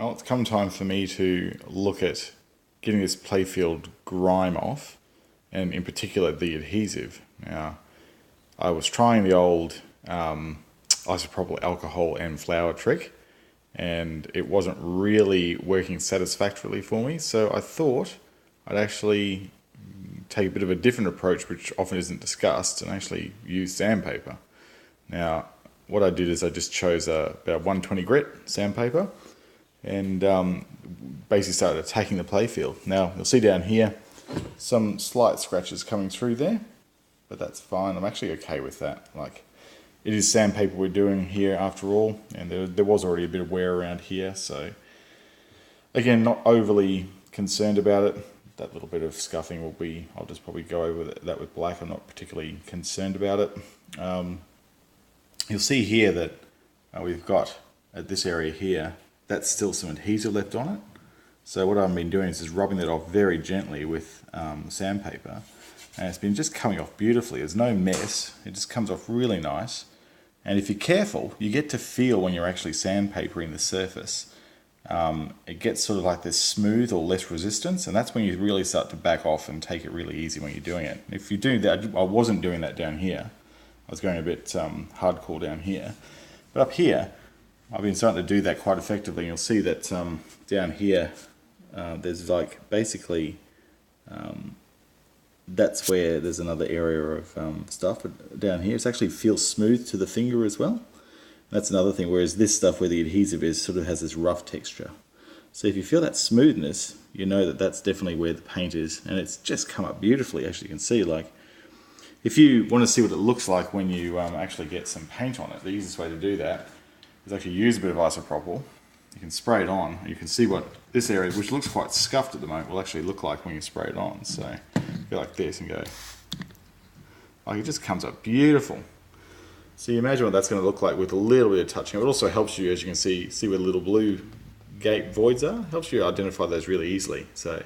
Well, it's come time for me to look at getting this playfield grime off, and in particular the adhesive. Now, I was trying the old isopropyl alcohol and flour trick, and it wasn't really working satisfactorily for me, so I thought I'd actually take a bit of a different approach, which often isn't discussed, and actually use sandpaper. Now, what I did is I just chose about 120 grit sandpaper, and basically started attacking the playfield. Now, you'll see down here some slight scratches coming through there, but that's fine. I'm actually okay with that. Like, it is sandpaper we're doing here after all, and there was already a bit of wear around here, so again, not overly concerned about it. That little bit of scuffing will be, I'll just probably go over that with black. I'm not particularly concerned about it. You'll see here that we've got, at this area here, that's still some adhesive left on it. So what I've been doing is just rubbing that off very gently with sandpaper, and it's been just coming off beautifully. There's no mess, it just comes off really nice. And if you're careful, you get to feel when you're actually sandpapering the surface. It gets sort of like this smooth or less resistance, and that's when you really start to back off and take it really easy when you're doing it. If you do that, I wasn't doing that down here. I was going a bit hardcore down here. But up here, I've been starting to do that quite effectively. You'll see that down here, there's like basically, that's where there's another area of stuff. But down here, it actually feels smooth to the finger as well. That's another thing, whereas this stuff where the adhesive is sort of has this rough texture. So if you feel that smoothness, you know that that's definitely where the paint is, and it's just come up beautifully, as you can see. Like, if you want to see what it looks like when you actually get some paint on it, the easiest way to do that is actually use a bit of isopropyl. You can spray it on, and you can see what this area, which looks quite scuffed at the moment, will actually look like when you spray it on. So go like this and go, like, it just comes up beautiful. So you imagine what that's going to look like with a little bit of touching. It also helps you, as you can see where the little blue gate voids are. Helps you identify those really easily. So a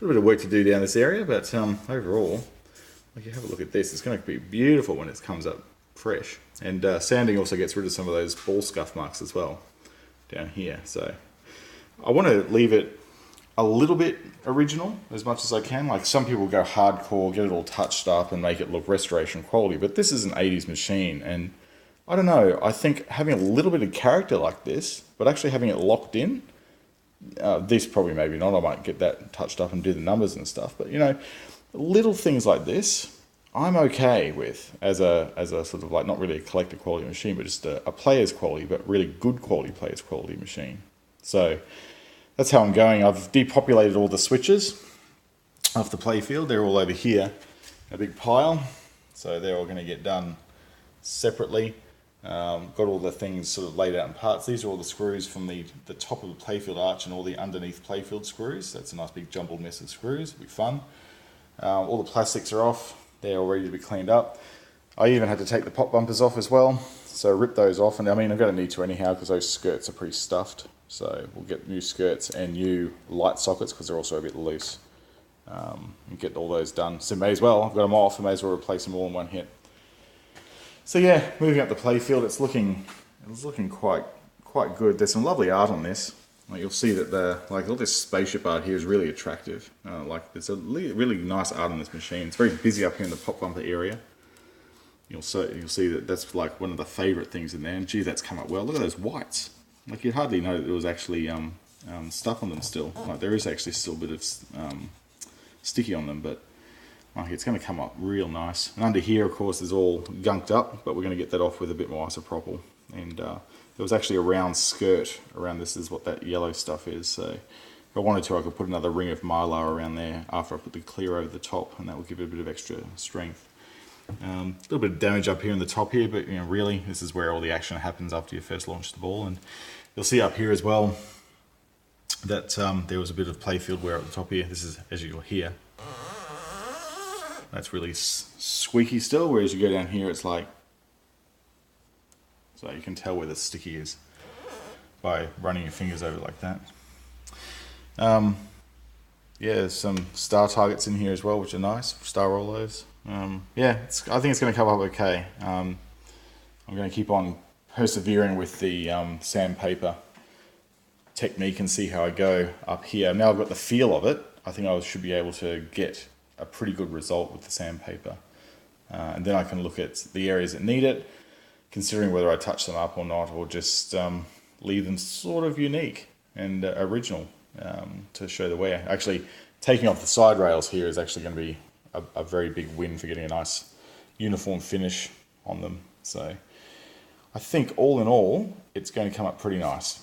little bit of work to do down this area, but overall, like, you have a look at this. It's going to be beautiful when it comes up fresh. And sanding also gets rid of some of those ball scuff marks as well down here. So I want to leave it a little bit original as much as I can. Like, some people go hardcore, get it all touched up and make it look restoration quality, but this is an 80s machine, and I don't know, I think having a little bit of character like this, but actually having it locked in, this probably maybe not, I might get that touched up and do the numbers and stuff, but you know, little things like this I'm okay with as a sort of like, not really a collector quality machine, but just a player's quality, but really good quality player's quality machine. So that's how I'm going. I've depopulated all the switches off the playfield. They're all over here, a big pile. So they're all going to get done separately. Got all the things sort of laid out in parts. These are all the screws from the top of the playfield arch and all the underneath playfield screws. That's a nice big jumbled mess of screws. It'll be fun. All the plastics are off. They're all ready to be cleaned up. I even had to take the pop bumpers off as well. So rip those off. And I mean, I'm going to need to anyhow because those skirts are pretty stuffed. So we'll get new skirts and new light sockets because they're also a bit loose. And get all those done. So may as well, I've got them off, I may as well replace them all in one hit. So yeah, moving up the playfield, it's looking quite good. There's some lovely art on this. Like, you'll see that all this spaceship art here is really attractive. Like, there's a really nice art on this machine. It's very busy up here in the pop bumper area. You'll see that that's like one of the favourite things in there. And gee, that's come up well. Look at those whites. Like, you'd hardly know that there was actually stuff on them still. Like, there is actually still a bit of sticky on them, but like, it's going to come up real nice. And under here, of course, is all gunked up, but we're going to get that off with a bit more isopropyl. And there was actually a round skirt around this, is what that yellow stuff is. So if I wanted to, I could put another ring of Mylar around there after I put the clear over the top, and that will give it a bit of extra strength. A little bit of damage up here in the top here, but you know, really, this is where all the action happens after you first launch the ball. And you'll see up here as well that there was a bit of playfield wear at the top here. This is, as you'll hear, that's really squeaky still, whereas you go down here, it's like, so you can tell where the sticky is by running your fingers over it like that. Yeah, there's some star targets in here as well, which are nice, star rollos. Yeah, I think it's going to come up okay. I'm going to keep on persevering with the sandpaper technique and see how I go up here. Now I've got the feel of it, I think I should be able to get a pretty good result with the sandpaper. And then I can look at the areas that need it, considering whether I touch them up or not, or just leave them sort of unique and original to show the wear. Actually, taking off the side rails here is actually going to be a very big win for getting a nice uniform finish on them. So I think all in all, it's going to come up pretty nice.